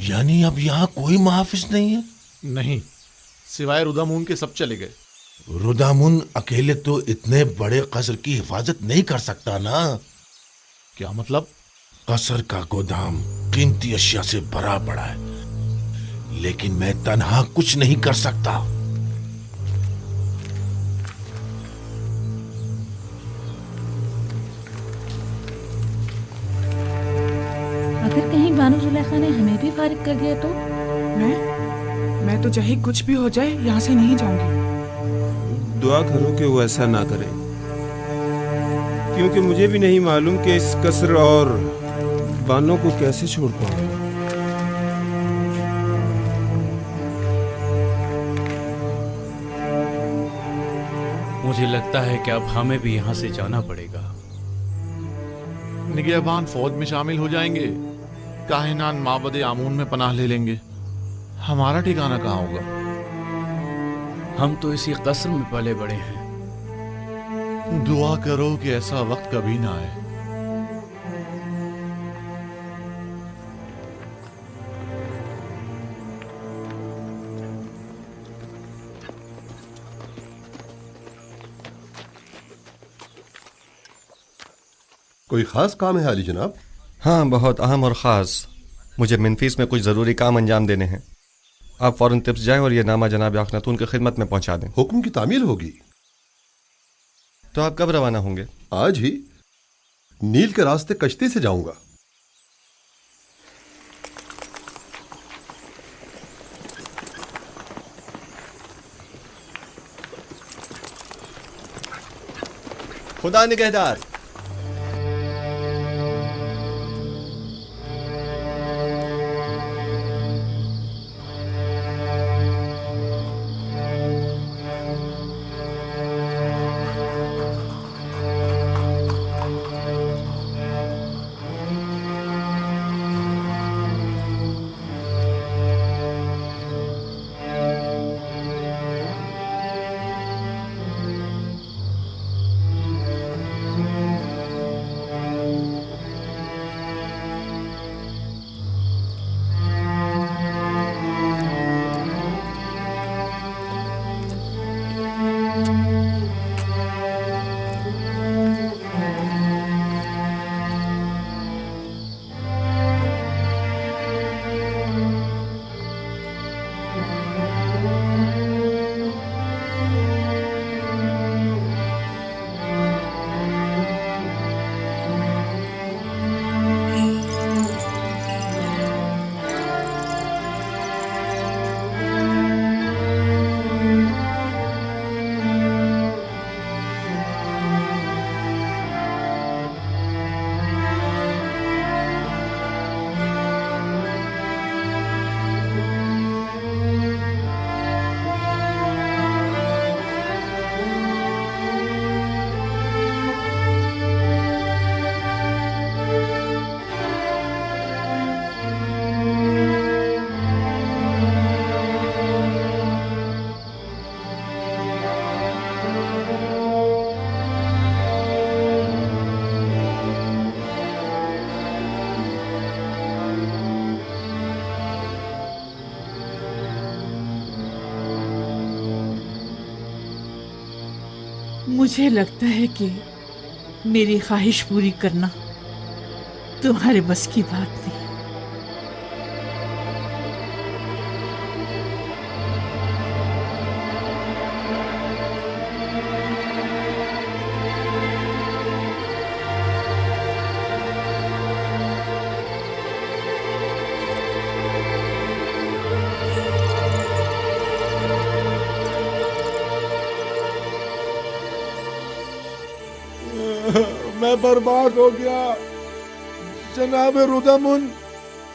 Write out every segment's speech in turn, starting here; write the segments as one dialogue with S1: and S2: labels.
S1: यानी अब यहाँ कोई मुहाफिज नहीं है?
S2: नहीं, सिवाय रुदामून के सब चले गए।
S1: रुदामुन अकेले तो इतने बड़े कसर की हिफाजत नहीं कर सकता ना।
S2: क्या मतलब?
S1: कसर का गोदाम कीमती अशिया से भरा पड़ा है, लेकिन मैं तन्हा कुछ नहीं कर सकता।
S3: अगर कहीं बानो जुलेखा ने हमें भी फारिग कर दिया तो?
S4: मैं तो चाहे कुछ भी हो जाए यहाँ से नहीं जाऊंगी।
S5: दुआ करो कि वो ऐसा ना करे, क्योंकि मुझे भी नहीं मालूम कि इस कसर और बानों को कैसे छोड़ पाऊंगा।
S6: मुझे लगता है कि अब हमें भी यहाँ से जाना पड़ेगा।
S2: निगहबान फौज में शामिल हो जाएंगे, काहिनान माबद आमून में पनाह ले लेंगे। हमारा ठिकाना कहाँ होगा?
S6: हम तो इसी कसर में पले बड़े हैं।
S2: दुआ करो कि ऐसा वक्त कभी ना आए।
S7: कोई खास काम है अली जनाब?
S8: हाँ, बहुत अहम और ख़ास। मुझे मिनफीस में कुछ ज़रूरी काम अंजाम देने हैं। आप फ़ौरन तिब्स जाएं और ये नामा जनाब अखनातून की खिदमत में पहुंचा दें।
S7: हुक्म की तामील होगी।
S8: तो आप कब रवाना होंगे?
S7: आज ही नील के रास्ते कश्ती से जाऊंगा।
S8: खुदा निगहदार।
S4: मुझे लगता है कि मेरी ख्वाहिश पूरी करना तुम्हारे बस की बात नहीं।
S1: मैं बर्बाद हो गया जनाब रुदामुन।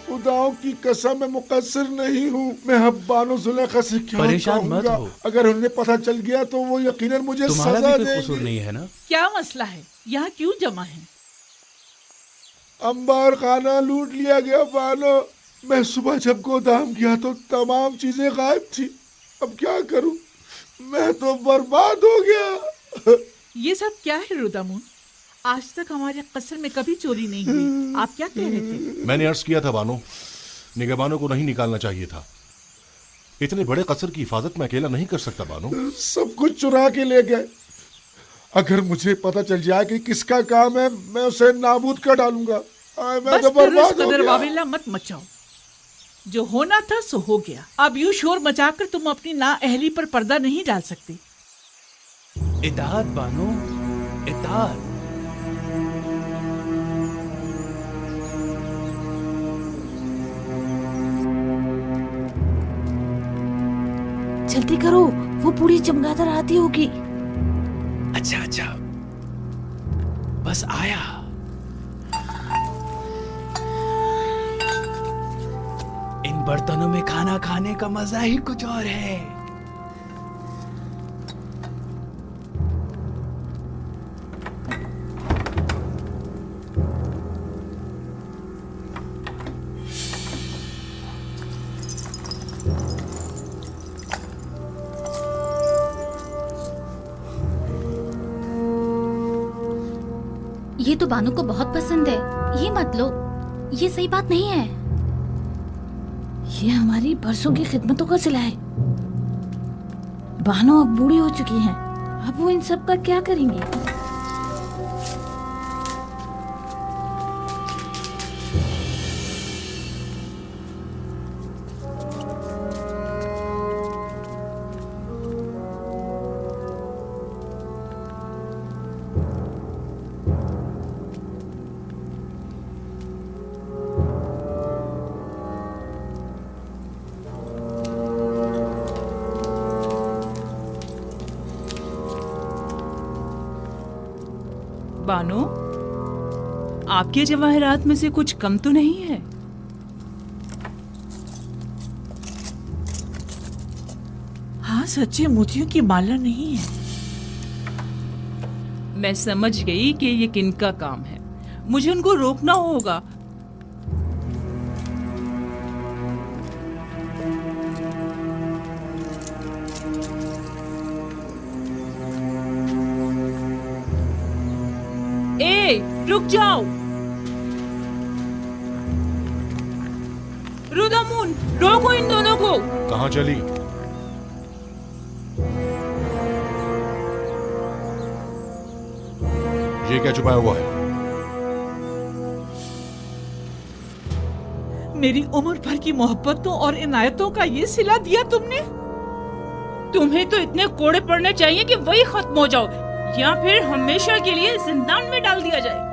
S1: खुदाओं की कसम मैं मुकस्सिर नहीं हूँ। मैं अब बानो जुलेखा से क्या
S6: परेशान मत हो।
S1: अगर उन्हें पता चल गया तो वो यकीनन मुझे
S6: तुम्हारा
S1: सजा
S6: भी कोई कसूर
S1: देंगे।
S6: नहीं है ना?
S4: क्या मसला है? यहाँ क्यों जमा है?
S1: अंबार खाना लूट लिया गया बानो। मैं सुबह जब गोदाम गया तो तमाम चीजें गायब थी। अब क्या करूं? मैं तो बर्बाद हो गया।
S4: ये सब क्या है रुदामुन? आज तक हमारे कसर में कभी चोरी नहीं हुई। आप क्या कह रहे थे?
S2: मैंने अर्ज किया था बानो
S1: निगहबानों को नहीं निकालना चाहिए था। इतने बड़े कसर की हिफाजत में अकेला नहीं कर सकता बानो। सब कुछ चुरा के ले गए। अगर मुझे पता चल जाए कि किसका काम है, मैं उसे नाबूद कर डालूंगा। मैं
S4: बस
S1: तो
S4: फिर
S1: बर्बाद
S4: उस
S1: हो
S4: कदर
S1: गया।
S4: वावेला मत मचाओ। जो होना था सो हो गया। अब यूं शोर मचाकर तुम अपनी नाअहली पर पर्दा नहीं डाल सकती।
S6: इताअत बानो, इताअत।
S3: जल्दी करो, वो बूढ़ी चमगादड़ आती होगी।
S6: अच्छा अच्छा, बस आया। इन बर्तनों में खाना खाने का मजा ही कुछ और है।
S9: ये तो बानू को बहुत पसंद है, ये मत लो, ये सही बात नहीं है।
S3: ये हमारी बरसों की खिदमतों का सिला है। बानो अब बूढ़ी हो चुकी हैं, अब वो इन सब का क्या करेंगी?
S4: बानो, आपके जवाहरात में से कुछ कम तो नहीं है? हाँ, सच्चे मोतियों की माला नहीं है। मैं समझ गई कि ये किनका काम है। मुझे उनको रोकना होगा। रुक जाओ रुदामुन, रोको इन दोनों को।
S1: कहाँ चली? ये क्या छुपाया हुआ है?
S4: मेरी उम्र भर की मोहब्बतों और इनायतों का ये सिला दिया तुमने। तुम्हें तो इतने कोड़े पड़ने चाहिए कि वही खत्म हो जाओ, या फिर हमेशा के लिए जिंदान में डाल दिया जाए।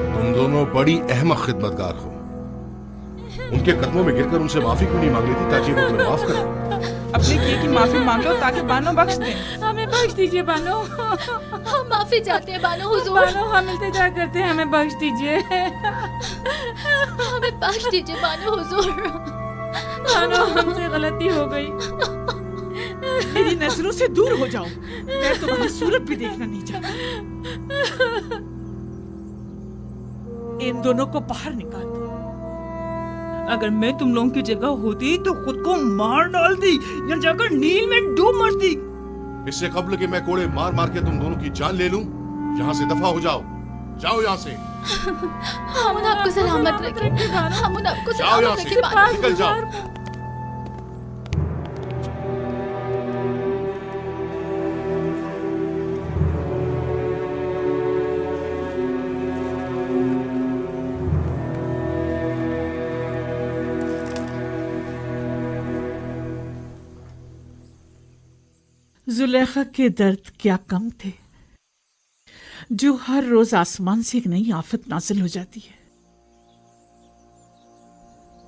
S1: तुम दोनों बड़ी अहमक खिदमतगार हो। उनके कदमों में गिरकर उनसे माफी क्यों नहीं मांग लेती ताकि वो तुम्हें माफ करें?
S4: अपने किए की माफी मांग लो ताकि बानो बख्श दे।
S3: हमें बख्श दीजिए बानो।
S9: हम माफी चाहते हैं बानो हुजूर।
S3: बानो, हम इल्तिजा करते हैं, हमें बख्श दीजिए।
S9: हमें बख्श दीजिए बानो हुजूर।
S3: बानो, हमसे गलती हो गई।
S4: मेरी नजरों से दूर हो जाओ, मैं तुम्हारी सूरत भी देखना नहीं चाहता। इन दोनों को बाहर निकाल दो। अगर मैं तुम लोगों की जगह होती तो खुद को मार डालती या जाकर नील में डूब मरती।
S1: इससे कब्ल कि मैं कोड़े मार मार के तुम दोनों की जान ले लूं, यहाँ से दफा हो जाओ। जाओ यहाँ से।
S9: हम आपको सलामत रखें। हम आपको
S1: जाओ यहाँ
S9: सलामत
S1: से,
S9: रखें।
S1: निकल जाओ।
S4: जुलेखा के दर्द क्या कम थे, जो हर रोज आसमान से एक नई आफत नाजिल हो जाती है।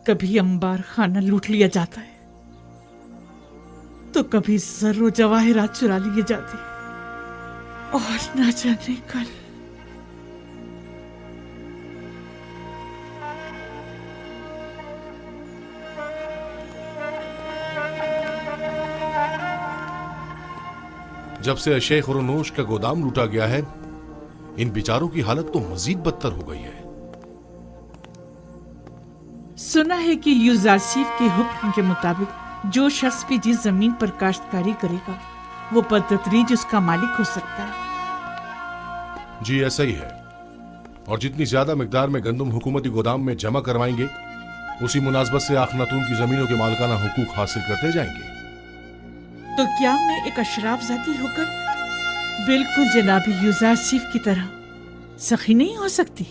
S4: कभी अंबार खाना लूट लिया जाता है, तो कभी जर्रो जवाहिरात चुरा लिए जाते हैं, और ना जाने कल।
S1: जब से शेख खुरनोश का गोदाम लूटा गया है, इन बेचारों की हालत तो मजीद बदतर हो गई है।
S4: सुना है कि यूजारसीफ के हुक्म के मुताबिक जो शख्स भी जिस जमीन पर काश्तकारी करेगा, वो बदतदरीज उसका मालिक हो सकता है।
S1: जी ऐसा ही है। और जितनी ज्यादा मिकदार में गंदम हुकूमती गोदाम में जमा करवाएंगे, उसी मुनासबत से आखनातून की जमीनों के मालिकाना हुकूक हासिल करते जाएंगे।
S4: तो क्या मैं एक अशराफ जाती होकर बिल्कुल जनाबी यूजारसिफ की तरह सखी नहीं हो सकती?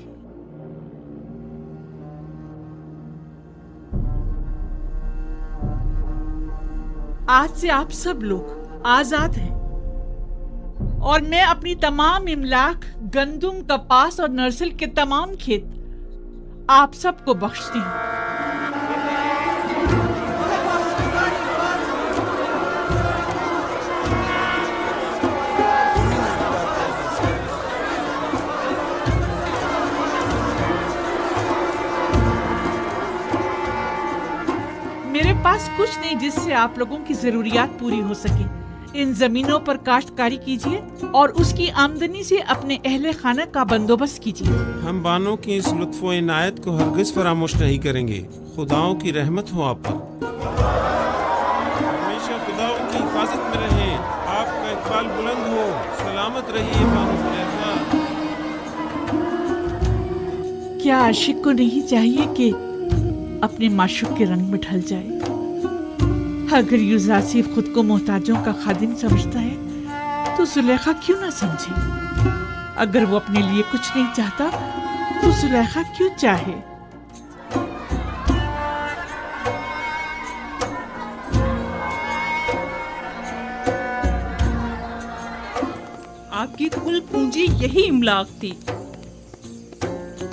S4: आज से आप सब लोग आजाद हैं और मैं अपनी तमाम इमलाक, गंदुम, कपास और नर्सल के तमाम खेत आप सबको बख्शती हूँ। मेरे पास कुछ नहीं जिससे आप लोगों की जरूरियात पूरी हो सके। इन जमीनों पर काश्तकारी कीजिए और उसकी आमदनी से अपने अहले खाना का बंदोबस्त कीजिए।
S5: हम बानों की इस लुत्फ़ो इनायत को हरगिज़ फरामोश नहीं करेंगे। खुदाओं की रहमत हो आप पर। हमेशा खुदाओं की हिफाजत में रहें। आपका इकबाल बुलंद हो। सलामत रहिए बानो सुलेखा।
S4: क्या आशिक को नहीं चाहिए कि अपने माशूक के रंग में ढल जाए? अगर यूजासिफ खुद को मोहताजों का खादिम समझता है तो सुलेखा क्यों ना समझे? अगर वो अपने लिए कुछ नहीं चाहता तो सुलेखा क्यों चाहे?
S10: आपकी कुल पूंजी यही इमलाक थी।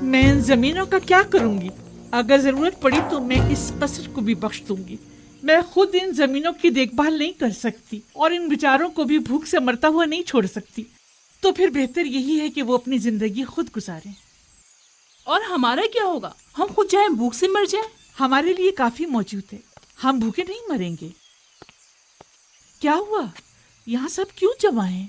S4: मैं इन जमीनों का क्या करूंगी? अगर जरूरत पड़ी तो मैं इस कसर को भी बख्श दूंगी। मैं खुद इन जमीनों की देखभाल नहीं कर सकती और इन बेचारों को भी भूख से मरता हुआ नहीं छोड़ सकती। तो फिर बेहतर यही है कि वो अपनी जिंदगी खुद गुजारें।
S10: और हमारा क्या होगा? हम खुद जाए भूख से मर जाए?
S4: हमारे लिए काफी मौजूद है, हम भूखे नहीं मरेंगे। क्या हुआ? यहाँ सब क्यों जमा है?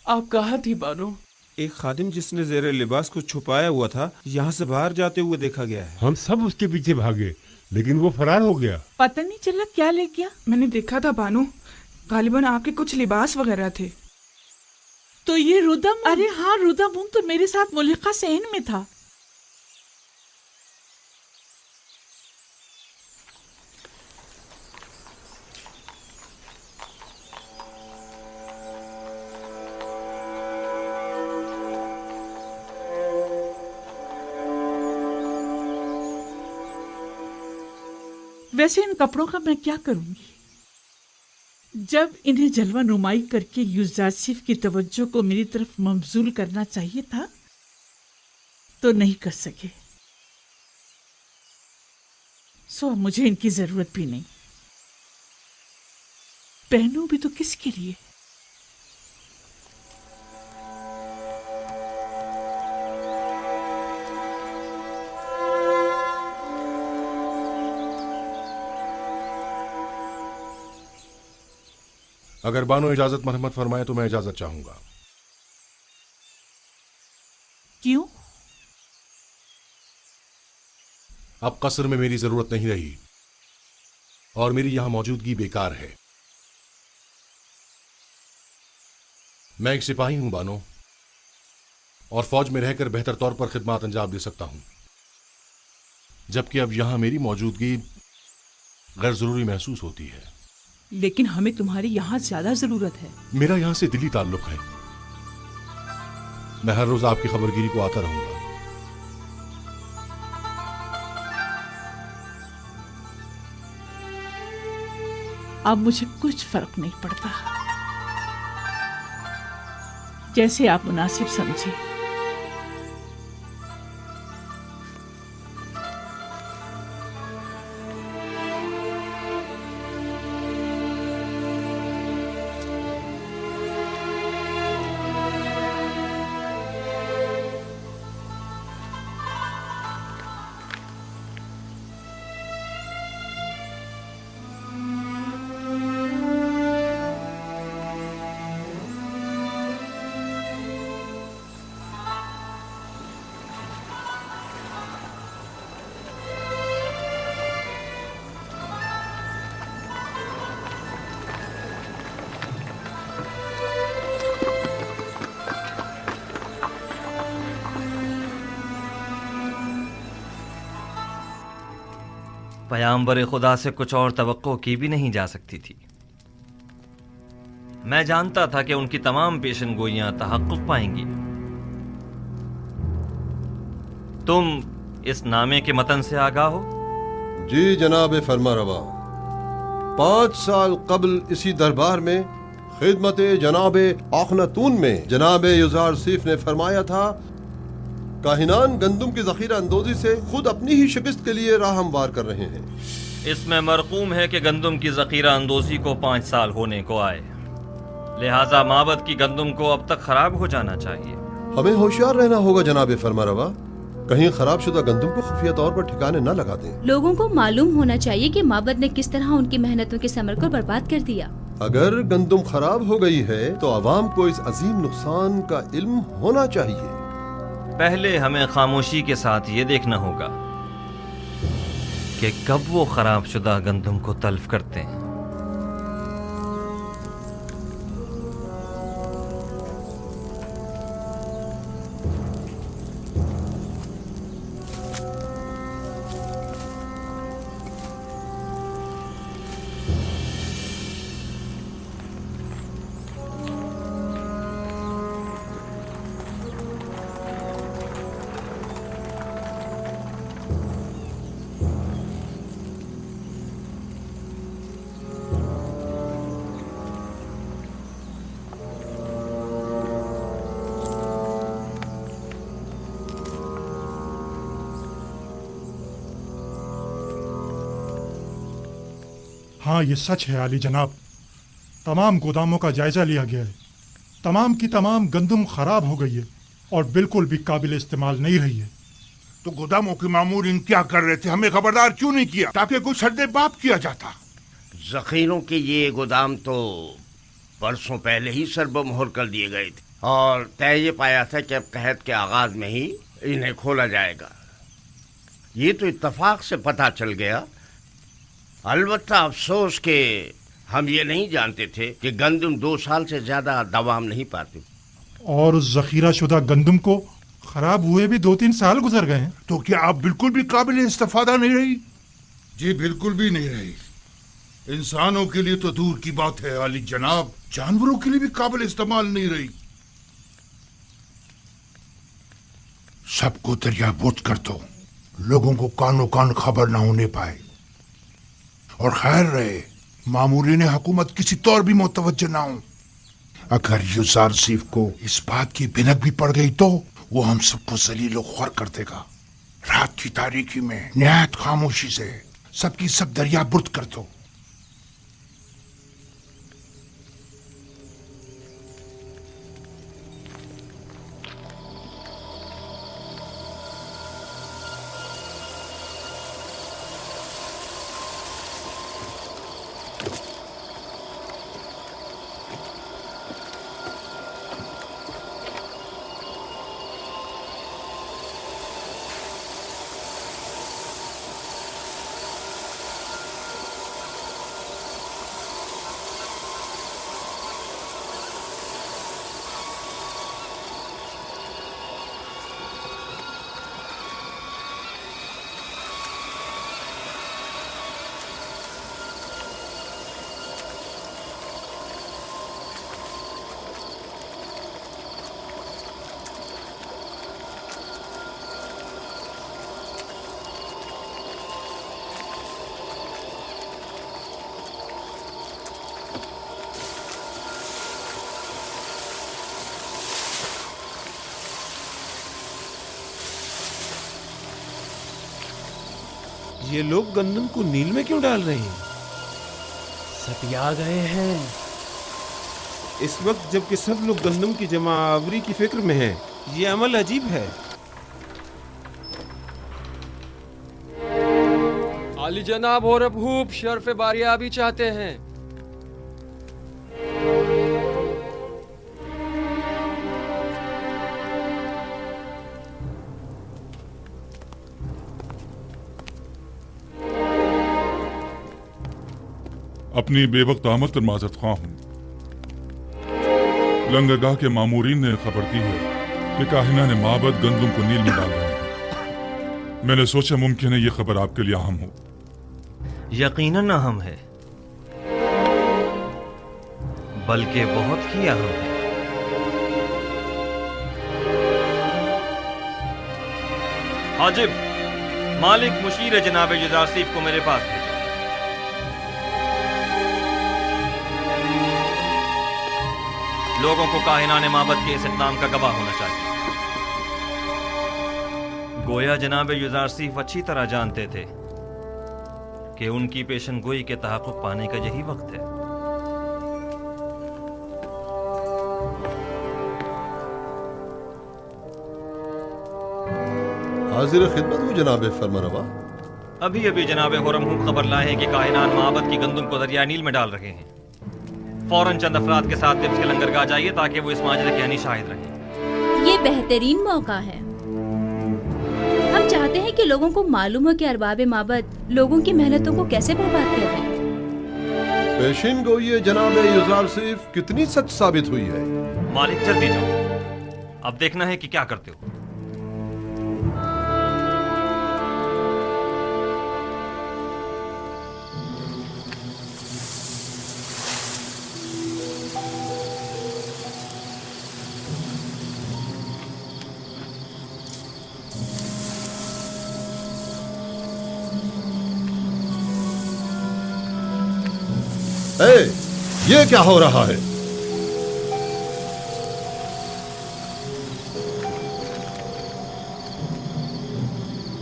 S10: आप कहाँ थी बानो?
S5: एक खादिम जिसने ज़ेरे लिबास को छुपाया हुआ था, यहाँ से बाहर जाते हुए देखा गया है।
S11: हम सब उसके पीछे भागे लेकिन वो फरार हो गया।
S4: पता नहीं चला क्या ले गया।
S10: मैंने देखा था बानो, गालिबन आपके कुछ लिबास वगैरह थे।
S4: तो ये रुदम? अरे हाँ, रुदम तो मेरे साथ मुलिका सहन में था। वैसे इन कपड़ों का मैं क्या करूंगी? जब इन्हें जलवा नुमाई करके यूजासिफ की तवज्जो को मेरी तरफ मबजूल करना चाहिए था तो नहीं कर सके। सो अब मुझे इनकी जरूरत भी नहीं। पहनूं भी तो किसके लिए?
S1: अगर बानो इजाजत मरहमत फरमाए तो मैं इजाजत चाहूंगा।
S4: क्यों?
S1: अब कसर में मेरी जरूरत नहीं रही और मेरी यहां मौजूदगी बेकार है। मैं एक सिपाही हूं बानो, और फौज में रहकर बेहतर तौर पर खिदमत अंजाम दे सकता हूं, जबकि अब यहां मेरी मौजूदगी गैर जरूरी महसूस होती है।
S10: लेकिन हमें तुम्हारी यहाँ ज्यादा जरूरत है।
S1: मेरा यहां से दिली ताल्लुक है। मैं हर रोज आपकी खबरगिरी को आता रहूंगा।
S4: अब मुझे कुछ फर्क नहीं पड़ता, जैसे आप मुनासिब समझे।
S12: पैगंबर खुदा से कुछ और तवक्को की भी नहीं जा सकती थी। मैं जानता था कि उनकी तमाम पेशनगोइयां तहक्कुक पाएंगी। तुम इस नामे के मतन से आगाह हो?
S7: जी जनाब फरमारवा, 5 साल कबल इसी दरबार में खिदमत जनाब आखनातून में जनाब युजार सीफ ने फरमाया था, काहिनान गंदुम की जखीरा अंदोजी से खुद अपनी ही शिकस्त के लिए राह हमवार कर रहे हैं।
S12: इसमें मरकूम है कि गंदुम की जखीरा अंदोजी को 5 साल होने को आए, लिहाजा माबद की गंदुम को अब तक खराब हो जाना चाहिए।
S7: हमें होशियार रहना होगा जनाब फरमारवा, कहीं खराब शुदा गंदुम को खुफिया तौर पर ठिकाने न लगा दें।
S3: लोगों को मालूम होना चाहिए कि माबद ने किस तरह उनकी मेहनतों के समर को बर्बाद कर दिया।
S7: अगर गंदुम खराब हो गई है तो अवाम को इस अजीम नुकसान का इल्म होना चाहिए।
S12: पहले हमें खामोशी के साथ ये देखना होगा कि कब वो खराब शुदा गंदुम को तल्फ करते हैं।
S13: हाँ, ये सच है आली जनाब। तमाम गोदामों का जायजा लिया गया है। तमाम की तमाम गंदुम खराब हो गई है और बिल्कुल भी काबिल इस्तेमाल नहीं रही है।
S14: तो गोदामों के मामूरीन क्या कर रहे थे? हमें खबरदार क्यों नहीं किया ताकि कुछ सद्देबाप किया जाता?
S15: जखीरों के ये गोदाम तो परसों पहले ही सरबमोहर कर दिए गए थे और तय ये पाया था कि अब कहत के आगाज में ही इन्हें खोला जाएगा। ये तो इत्तफाक से पता चल गया। अलबत्ता अफसोस के हम ये नहीं जानते थे कि गंदम 2 साल से ज्यादा दवाम नहीं पाती
S13: और जखीरा शुदा गंदुम को खराब हुए भी 2-3 साल गुजर गए हैं।
S14: तो क्या आप बिल्कुल भी काबिल इस्तेफादा नहीं रही? जी बिल्कुल भी नहीं रही। इंसानों के लिए तो दूर की बात है आली जनाब, जानवरों के लिए भी काबिल इस्तेमाल नहीं रही। सबको दरियाबोद कर दो, लोगों को कानो कान खबर ना होने पाए। और खैर रहे मामूरीन हुकूमत किसी तौर भी मुतवज्जह ना हो। अगर युजार सीफ को इस बात की भिनक भी पड़ गई तो वो हम सबको जलील और ख्वार कर देगा। रात की तारीकी में निहायत खामोशी से सबकी सब दरिया बुर्द कर दो।
S5: ये लोग गंदम को नील में क्यों डाल रहे हैं?
S6: सतिया गए हैं।
S5: इस वक्त जबकि सब लोग गंदम की जमा आवरी की फिक्र में हैं, ये अमल अजीब है।
S16: आली जनाब और अबूब शर्फ बारिया भी चाहते हैं।
S17: अपनी बेवक्त आमद पर माजरत ख्वाह हूं। लंगरगाह के मामूरीन ने खबर दी है कि काहिना ने माबद गंदुम को नील में डाल रहे हैं। मैंने सोचा मुमकिन है ये खबर आपके लिए अहम हो।
S12: यकीनन अहम है, बल्कि बहुत ही अहम है। हाजिब, मालिक मुशीर जनाब युजारसीफ को मेरे पास भेजो। लोगों को काहिनाने माबद के इस इक़दाम का गवाह होना चाहिए। गोया जनाब युजारसीफ अच्छी तरह जानते थे कि उनकी पेशनगोई के तहक़्क़ुक़ पाने का यही वक्त है।
S7: हाजिर खिदमत हूँ जनाब फरमारवा।
S12: अभी अभी जनाब हुरम खबर लाए हैं कि काहिनान माबद की गंदुम को दरिया नील में डाल रहे हैं। फौरन चंद अफराद के साथ तिब्स के लंगरगाह जाइए ताकि वो इस माजरे के यानी शाहिद रहें।
S18: ये बेहतरीन मौका है। हम चाहते हैं कि लोगों को मालूम हो कि अरबाब माबद लोगों की मेहनतों को कैसे बर्बाद कर रहे हैं।
S7: पेशिन गोई जनाब युजारसीफ कितनी सच साबित हुई है।
S12: मालिक जल्दी जाओ, अब देखना है कि क्या करते हो।
S7: ये क्या हो रहा है?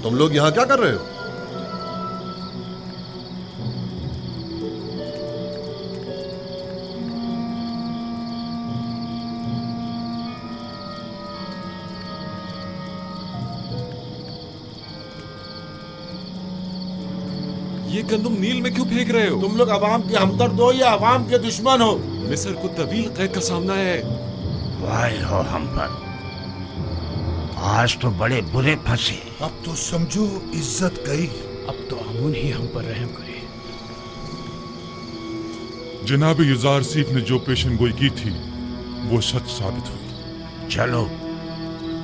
S7: तुम लोग यहां क्या कर रहे हो?
S19: ये गंदुम नील में क्यों फेंक रहे हो?
S1: तुम लोग अवाम के हमदर्द हो या अवाम के दुश्मन हो?
S19: मिस्र को तवील कैद का सामना है।
S15: वाह हो हम पर, आज तो बड़े बुरे फंसे।
S14: अब तो समझो इज्जत गई।
S6: अब तो आमून ही हम पर रहम करे।
S17: जनाब युजारसीफ ने जो पेशनगोई की थी वो सच साबित हुई।
S15: चलो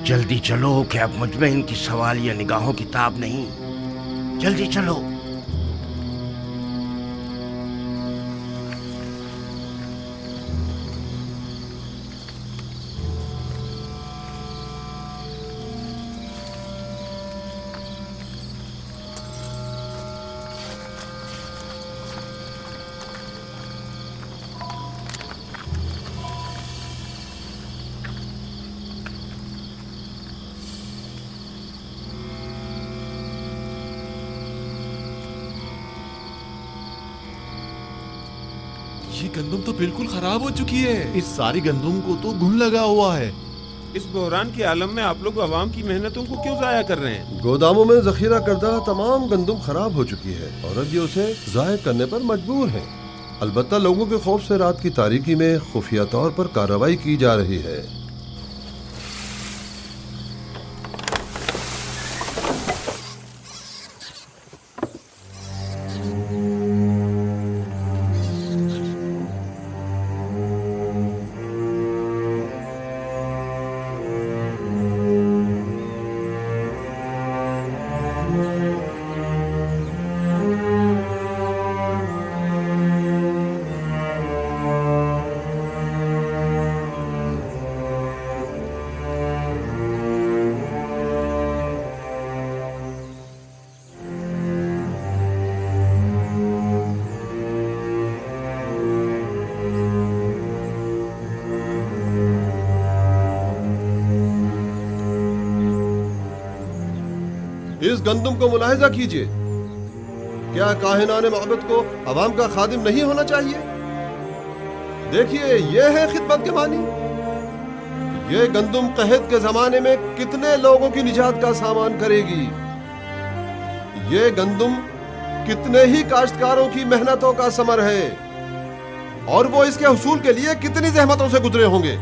S15: जल्दी चलो कि अब मुझ में इनकी सवाल या निगाहों की ताब नहीं। जल्दी चलो।
S19: ये गंदुम तो बिल्कुल खराब हो चुकी है।
S2: इस सारी गंदुम को तो घुन लगा हुआ है।
S5: इस बहरान के आलम में आप लोग अवाम की मेहनतों को क्यों जाया कर रहे हैं?
S7: गोदामों में जखीरा करदा तमाम गंदुम खराब हो चुकी है और अब ये उसे जाहिर करने पर मजबूर है। अलबत्ता लोगों के खौफ से रात की तारीकी में खुफिया तौर पर कार्रवाई की जा रही है। इस गंदुम को मुलाहिजा कीजिए। क्या काहिनाने मोहब्बत को अवाम का खादिम नहीं होना चाहिए? देखिए, ये है खिदमत के मानी। ये गंदुम कहत के जमाने में कितने लोगों की निजात का सामान करेगी। ये गंदुम कितने ही काश्तकारों की मेहनतों का समर है और वो इसके हुसूल के लिए कितनी जहमतों से गुजरे होंगे।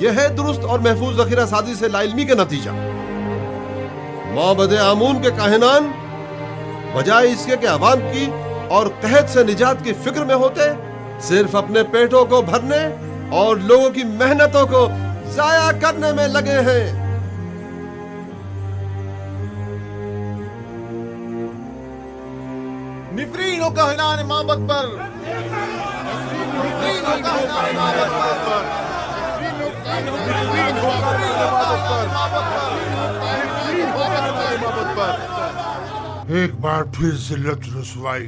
S7: यह है दुरुस्त और महफूज जखीरा साजी से लाइल्मी के नतीजा। माबदे आमून के काहिनान बजाय इसके कि अवाम की और कहत से निजात की फिक्र में होते, सिर्फ अपने पेटों को भरने और लोगों की मेहनतों को जाया करने में लगे हैं।
S2: निफरीन हो काहिनान माबद पर, निफरीन हो काहिनान माबद पर, निफरीन हो काहिनान माबद पर।
S14: एक बार फिर जिल्लत रसवाई।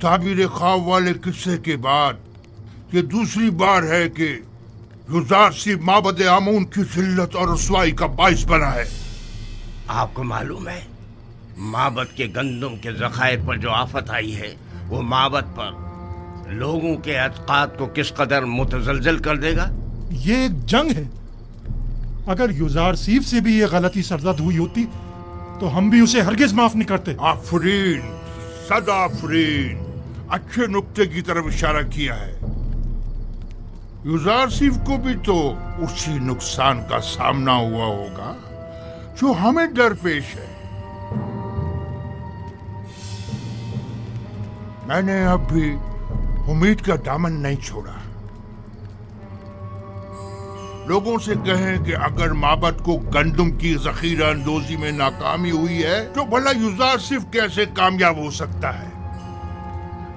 S14: ताबीर ख्वाब वाले किस्से के बाद ये दूसरी बार है कि युज़ारसीफ माबद आमून की जिल्लत और रसवाई का बाइस बना है।
S15: आपको मालूम है माबद के गंदम के ज़खायर पर जो आफत आई है वो माबद पर लोगों के अतकाद को किस कदर मुतज़लज़ल कर देगा।
S13: ये एक जंग है। अगर युज़ारसीफ से भी ये गलती सरजद हुई होती तो हम भी उसे हरगिज माफ नहीं करते।
S14: आफरीन, सदा आफरीन, अच्छे नुक्ते की तरफ इशारा किया है। युज़ारसीफ को भी तो उसी नुकसान का सामना हुआ होगा जो हमें दरपेश है। मैंने अब भी उम्मीद का दामन नहीं छोड़ा। लोगों से कहें कि अगर माबद को गंदम की जखीरा अंदोजी में नाकामी हुई है तो भला युज़ारसीफ कैसे कामयाब हो सकता है।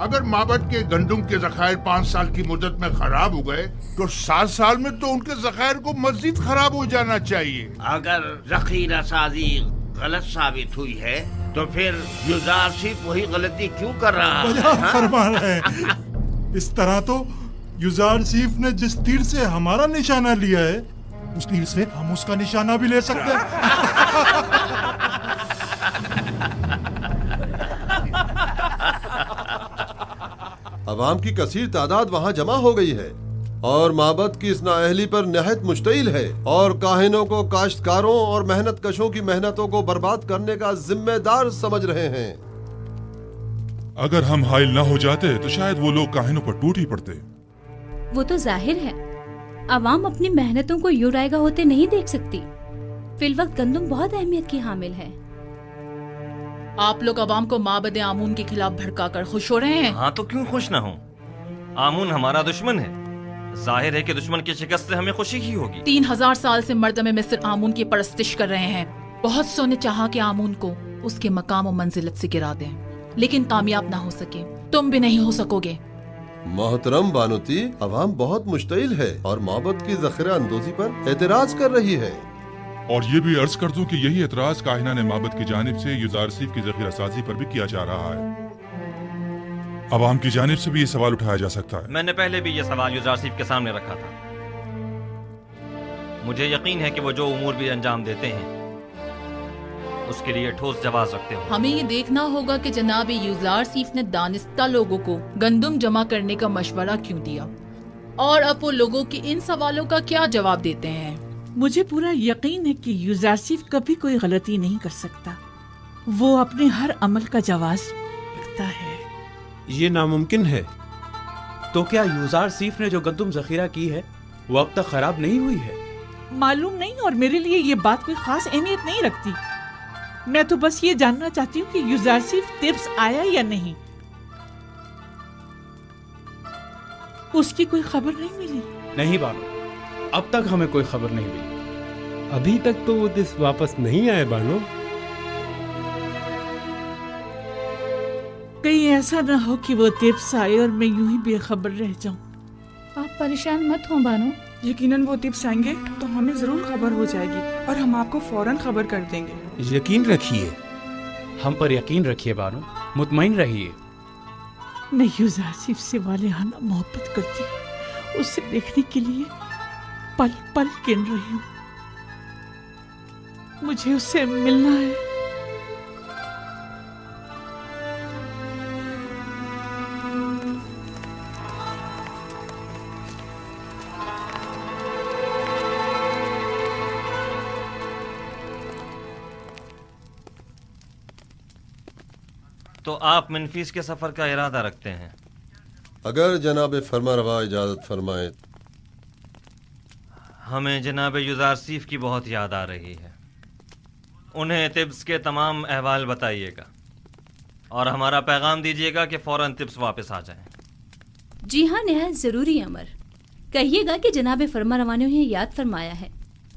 S14: अगर माबद के गंदम के जखायर 5 साल की मुद्दत में खराब हो गए तो 7 साल में तो उनके जखायर को मजीद खराब हो जाना चाहिए।
S15: अगर जखीरा साजी गलत साबित हुई है तो फिर युज़ारसीफ वही गलती क्यों कर रहा है?
S13: फरमा रहे हैं। इस तरह तो युज़ारसीफ ने जिस तीर से हमारा निशाना लिया है उस तीर से हम उसका निशाना भी ले सकते हैं।
S7: अवाम की कसीर तादाद वहाँ जमा हो गई है और माबद की इस नाअहली पर नहायत मुश्तइल है और काहिनों को काश्तकारों और मेहनत कशों की मेहनतों को बर्बाद करने का जिम्मेदार समझ रहे हैं।
S17: अगर हम हाइल ना हो जाते तो शायद वो लोग काहिनों पर टूट ही पड़ते।
S18: वो तो जाहिर है अवाम अपनी मेहनतों को यूं रायगा होते नहीं देख सकती। फिलवक्त गंदम बहुत अहमियत की हामिल है।
S4: आप लोग अवाम को माबद आमून के खिलाफ भड़काकर खुश हो रहे हैं।
S12: हाँ तो क्यों खुश ना हो? आमून हमारा दुश्मन है। जाहिर है कि दुश्मन की शिकस्त से हमें खुशी ही होगी।
S4: 3000 साल से मर्दमे मिस्र आमून की परस्तिश कर रहे हैं। बहुत सो ने चाहा कि आमून को उसके मकाम और मंजिलत से गिरा दें, लेकिन कामयाब ना हो सके। तुम भी नहीं हो सकोगे।
S7: मोहतरम बानुती, अवाम बहुत मुश्तइल है और माबद की जखीरा अंदोजी पर एतराज कर रही है।
S17: और ये भी अर्ज कर दूं कि यही एतराज काहिनान माबद की जानिब से युज़ारसीफ की जखीरा साजी पर भी किया जा रहा है। अवाम की जानिब से भी ये सवाल उठाया जा सकता है।
S12: मैंने पहले भी ये सवाल युज़ारसीफ के सामने रखा था। मुझे यकीन है कि वो जो उमूर भी अंजाम देते हैं उसके लिए ठोस जवाब रखते हो।
S4: हमें ये देखना होगा कि जनाब युज़ारसीफ ने दानिस्ता लोगों को गंदम जमा करने का मशवरा क्यों दिया और अब वो लोगों के इन सवालों का क्या जवाब देते हैं।
S10: मुझे पूरा यकीन है कि युज़ारसीफ कभी कोई गलती नहीं कर सकता। वो अपने हर अमल का जवाब रखता है।
S6: ये नामुमकिन है। तो क्या युज़ारसीफ ने जो गंदम जखीरा की है वो अब तक खराब नहीं हुई है?
S10: मालूम नहीं, और मेरे लिए ये बात कोई खास अहमियत नहीं रखती। मैं तो बस ये जानना चाहती हूँ कि युज़ारसीफ तिब्स आया या नहीं। उसकी कोई खबर नहीं मिली।
S6: नहीं बानो, अब तक हमें कोई खबर नहीं मिली।
S11: अभी तक तो वो तिब्स वापस नहीं आए बानो।
S10: कहीं ऐसा ना हो कि वो तिब्स आए और मैं यूं ही बेखबर रह जाऊं।
S18: आप परेशान मत हो बानो।
S20: यकीनन वो तिब्स आएंगे तो हमें जरूर खबर हो जाएगी और हम आपको फौरन खबर कर देंगे।
S6: यकीन रखिए, हम पर यकीन रखिए बानो, मुतमईन रहिए।
S10: मैं युज़ारसीफ से वालिहाना मोहब्बत करती हूँ। उसे देखने के लिए पल पल गिन रही हूँ। मुझे उससे मिलना है।
S12: तो आप मनफीस के सफर का इरादा रखते हैं?
S7: अगर जनाब फरमारवा इजाजत फरमाए।
S12: हमें जनाब युज़ारसीफ की बहुत याद आ रही है। उन्हें तिब्स के तमाम अहवाल बताइएगा और हमारा पैगाम दीजिएगा कि फौरन तिब्स वापस आ जाएं।
S18: जी हाँ, निहायत जरूरी अमर। कहिएगा कि जनाब फरमारवा ने उन्हें याद फरमाया है,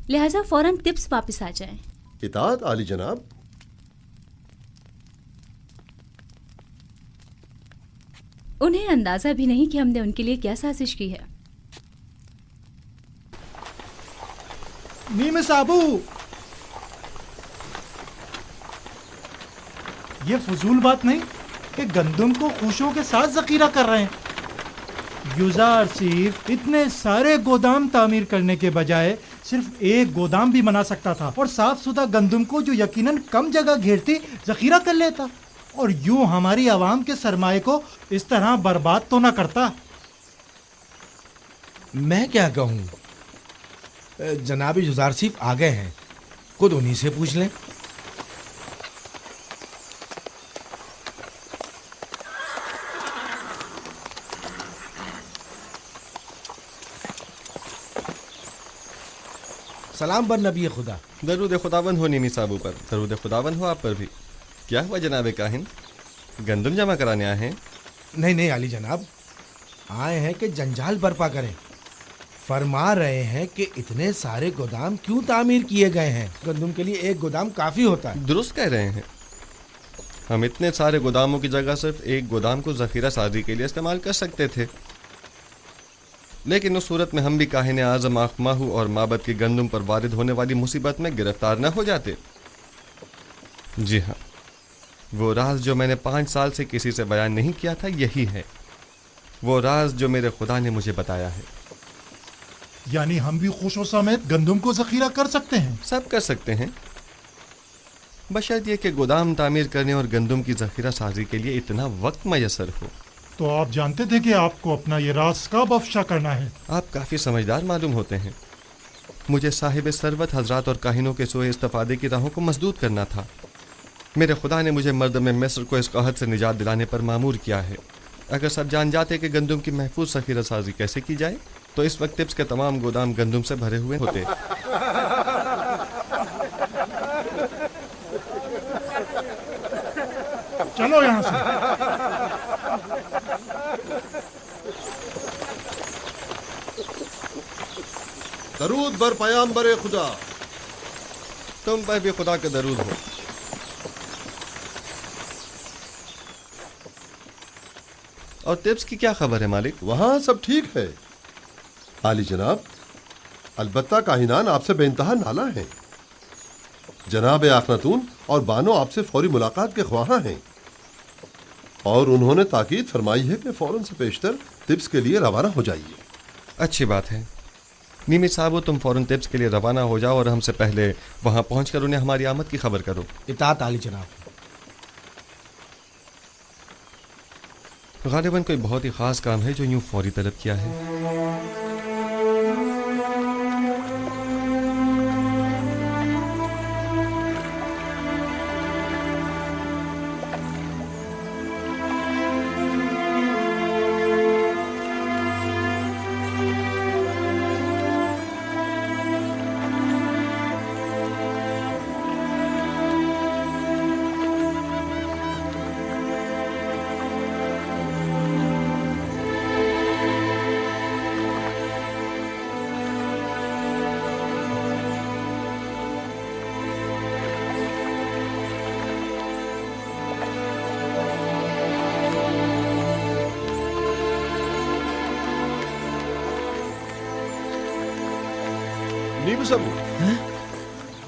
S18: लिहाजा फौरन तिब्स वापस आ जाएं।
S7: इताअत आली जनाब।
S18: उन्हें अंदाजा भी नहीं कि हमने उनके लिए क्या साजिश की है।
S21: नीम साबू, ये फजूल बात नहीं कि गंदम को खुशियों के साथ जखीरा कर रहे हैं। यूजार सिर्फ इतने सारे गोदाम तामीर करने के बजाय सिर्फ एक गोदाम भी बना सकता था और साफ सुथरा गंदम को जो यकीनन कम जगह घेरती जखीरा कर लेता और यूं हमारी आवाम के सरमाए को इस तरह बर्बाद तो ना करता।
S22: मैं क्या कहूँ, जनाब यूजार सिर्फ आ गए हैं, खुद उन्हीं से पूछ लें। सलाम बर नबी खुदा।
S8: दरूद खुदावन हो नीमी साबू पर, दरूद खुदावन हो आप पर भी। क्या हुआ जनाब काहिन, गंदम जमा कराने आए हैं?
S22: नहीं नहीं आली जनाब, आए हैं कि जंजाल बर्पा करें। फरमा रहे हैं कि इतने सारे गोदाम क्यों तामीर किए गए हैं, गंदम के लिए एक गोदाम काफी होता है।
S8: दुरुस्त कह रहे हैं, हम इतने सारे गोदामों की जगह सिर्फ एक गोदाम को जखीरा साजी के लिए इस्तेमाल कर सकते थे, लेकिन उस सूरत में हम भी काहिन आज़म आखमाहू और माबद की गंदम पर वारिद होने वाली मुसीबत में गिरफ्तार न हो जाते। जी हाँ, वो राज जो मैंने 5 साल से किसी से बयान नहीं किया था, यही है वो राज जो मेरे खुदा ने मुझे बताया है।
S13: यानी हम भी खुशो समेत गंदम को जखीरा कर सकते हैं?
S8: सब कर सकते हैं, बशर्त ये कि गोदाम तामीर करने और गंदम की जखीरा साजी के लिए इतना वक्त मैसर हो।
S13: तो आप जानते थे कि आपको अपना ये राज कब अफशा करना है?
S8: आप काफ़ी समझदार मालूम होते हैं। मुझे साहिब सरवत हजरात और काहिनों के सोए इस्तेफादे की राहों को मजदूद करना था। मेरे खुदा ने मुझे मर्द में मिस्र को इस कहत से निजात दिलाने पर मामूर किया है। अगर सब जान जाते कि गंदम की महफूज जखीरा साजी कैसे की जाए तो इस वक्त तिब्स के तमाम गोदाम गंदम से भरे हुए होते।
S13: चलो यहाँ से।
S7: दरूद बर पयाम्बर खुदा।
S8: तुम पर भी खुदा का दरूद हो। और तिब्स की क्या खबर है मालिक?
S7: वहाँ सब ठीक है आली जनाब, अलबत्ता काहिनान आपसे बेइंतहा नाला हैं। जनाब आखनातून और बानो आपसे फौरी मुलाकात के ख्वाहा हैं और उन्होंने ताकीद फरमाई है कि फौरन से पेशतर तिब्स के लिए रवाना हो जाइए।
S8: अच्छी बात है नीमी साहब, तुम फौरन तिब्स के लिए रवाना हो जाओ और हमसे पहले वहां पहुंचकर उन्हें हमारी आमद की खबर करो।
S22: इताअत आली जनाब।
S8: गालिबन कोई बहुत ही खास काम है जो यूं फौरी तलब किया है।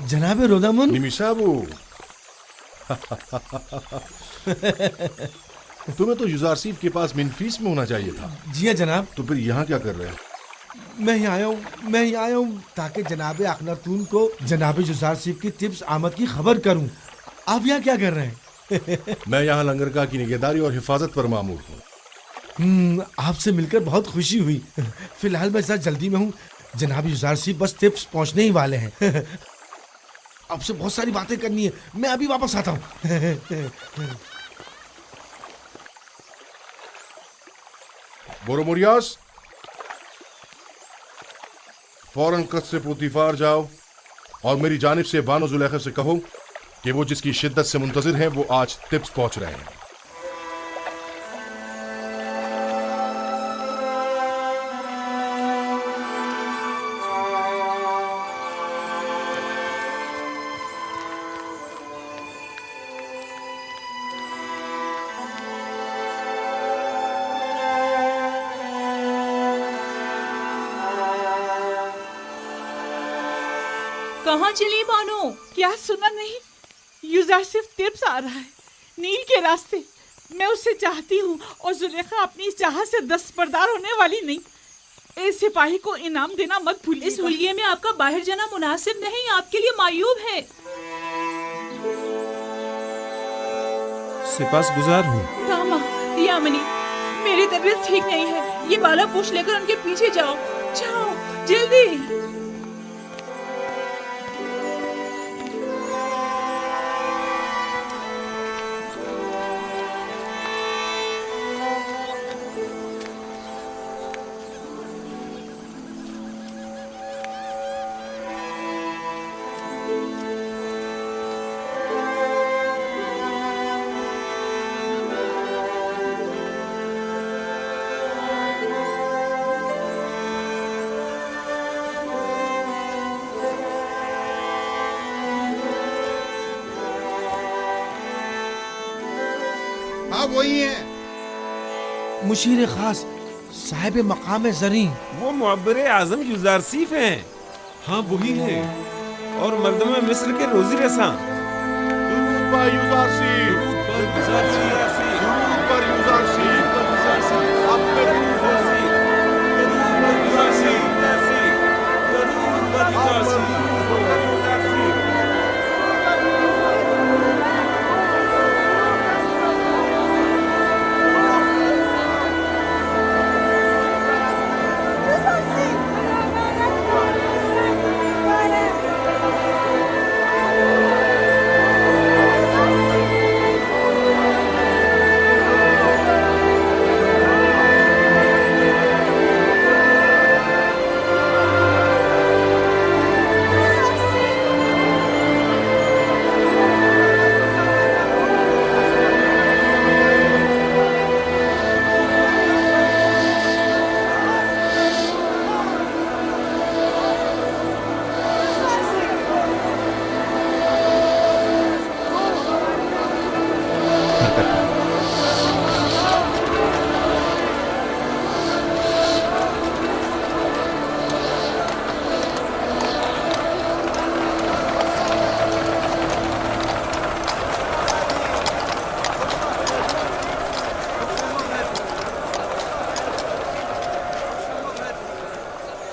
S22: जनाब रोदामुन।
S1: निमिसाबू तुम्हें तो यूजारसीफ के पास मिनफीस में होना चाहिए था।
S22: जी हाँ जनाब।
S1: तो फिर यहाँ क्या कर रहे हो?
S22: मैं ही आया हूँ ताकि जनाब अखनातून को जनाब यूजारसीफ की तिब्स आमद की खबर करूँ। आप यहाँ क्या कर रहे हैं?
S1: मैं यहाँ लंगरगाह की निगहदारी और हिफाजत पर मामूर हूँ।
S22: आपसे मिलकर बहुत खुशी हुई। फिलहाल मैं जरा जल्दी में हूँ, जनाब यूजारसीफ बस तिब्स पहुँचने ही वाले हैं। आपसे बहुत सारी बातें करनी है, मैं अभी वापस आता हूँ।
S1: बोरोमोरियास, फौरन कस्र पोतीफार जाओ और मेरी जानिब से बानो जुलेखा से कहो कि वो जिसकी शिद्दत से मुंतजिर हैं वो आज तिब्स पहुंच रहे हैं।
S4: कहाँ चली बानो?
S10: क्या सुना नहीं? युजारसिफ तिब्स आ रहा है नील के रास्ते। मैं उससे चाहती हूँ और जुलेखा अपनी इस चाह से दस्तबरदार होने वाली नहीं। इस सिपाही को इनाम देना मत भूलिए।
S4: इस हुलिये में आपका बाहर जाना मुनासिब नहीं, आपके लिए मायूब है।
S5: सिपासगुजार हूँ।
S4: तामा, यामिनी, मेरी तबीयत ठीक नहीं है। ये बाला पूछ लेकर उनके पीछे जाओ, जाओ जल्दी।
S22: हाँ वही है मुशीर खास साहिब मकाम जरी।
S5: वो मुअब्बर आजम युजारसीफ हैं।
S19: हाँ वही है।
S5: और मर्दम मिस्र के रोजी रसा।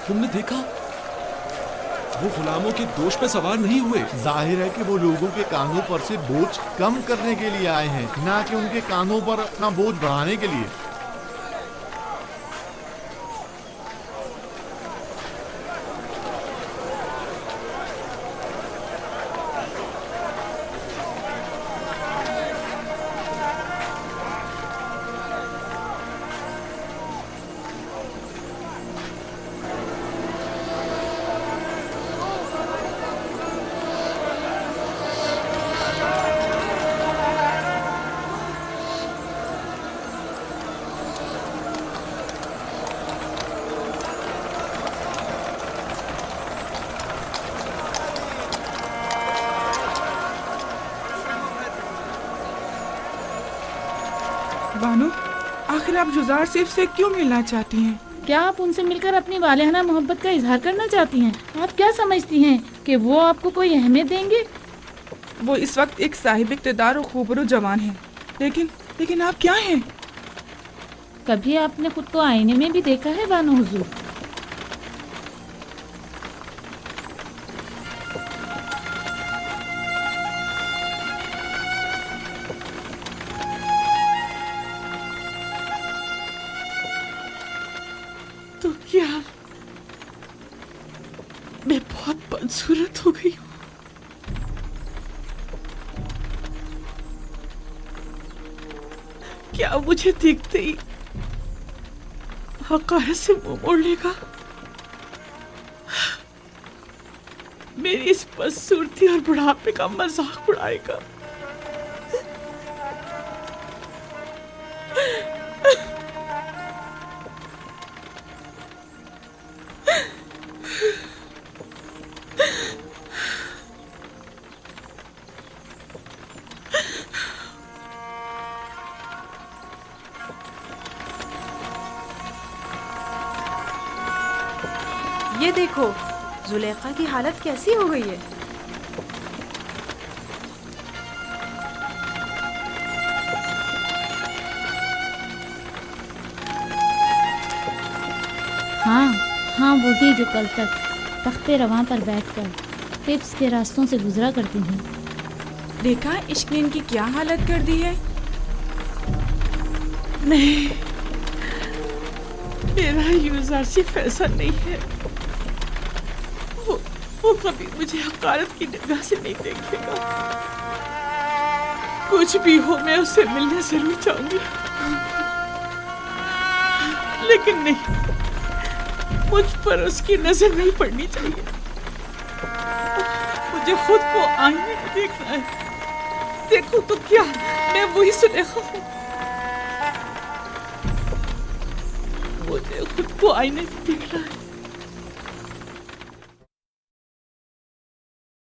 S19: तुमने देखा? वो गुलामों के दोष पे सवार नहीं हुए।
S2: जाहिर है कि वो लोगों के कानों पर से बोझ कम करने के लिए आए हैं, ना कि उनके कानों पर अपना बोझ बढ़ाने के लिए।
S20: बानो, आखिर आप युजारसिफ से क्यों मिलना चाहती हैं?
S3: क्या आप उनसे मिलकर अपनी वालिहाना मोहब्बत का इजहार करना चाहती हैं? आप क्या समझती हैं कि वो आपको कोई अहमियत देंगे?
S20: वो इस वक्त एक साहिब इक़्तिदार और खूबरू जवान हैं, लेकिन आप क्या हैं?
S3: कभी आपने खुद को आईने में भी देखा है बानो हुजूर?
S10: तो क्या मैं बहुत बदसूरत हो गई हूँ? क्या मुझे देखते ही हकारत से मुंह मोड़ लेगा? मेरी इस बदसूरती और बुढ़ापे का मजाक उड़ाएगा?
S20: ये देखो,
S9: जुलेखा की हालत कैसी हो गई है?
S3: हाँ वही जो कल तक तख्ते रवां पर बैठकर तिब्स के रास्तों से गुजरा करती थी।
S9: देखा इश्क ने इनकी क्या हालत कर दी है।
S10: नहीं, मेरा यूज़ारसिफ ऐसा नहीं है। वो कभी मुझे हकारत की निगाह से नहीं देखेगा। कुछ भी हो, मैं उससे मिलने जरूर चाहूंगी, लेकिन नहीं, मुझ पर उसकी नजर नहीं पड़नी चाहिए। मुझे खुद को आईने में देखना है। देखो तो क्या मैं वही सुलेखा हूँ। मुझे खुद को आईने में देखना है।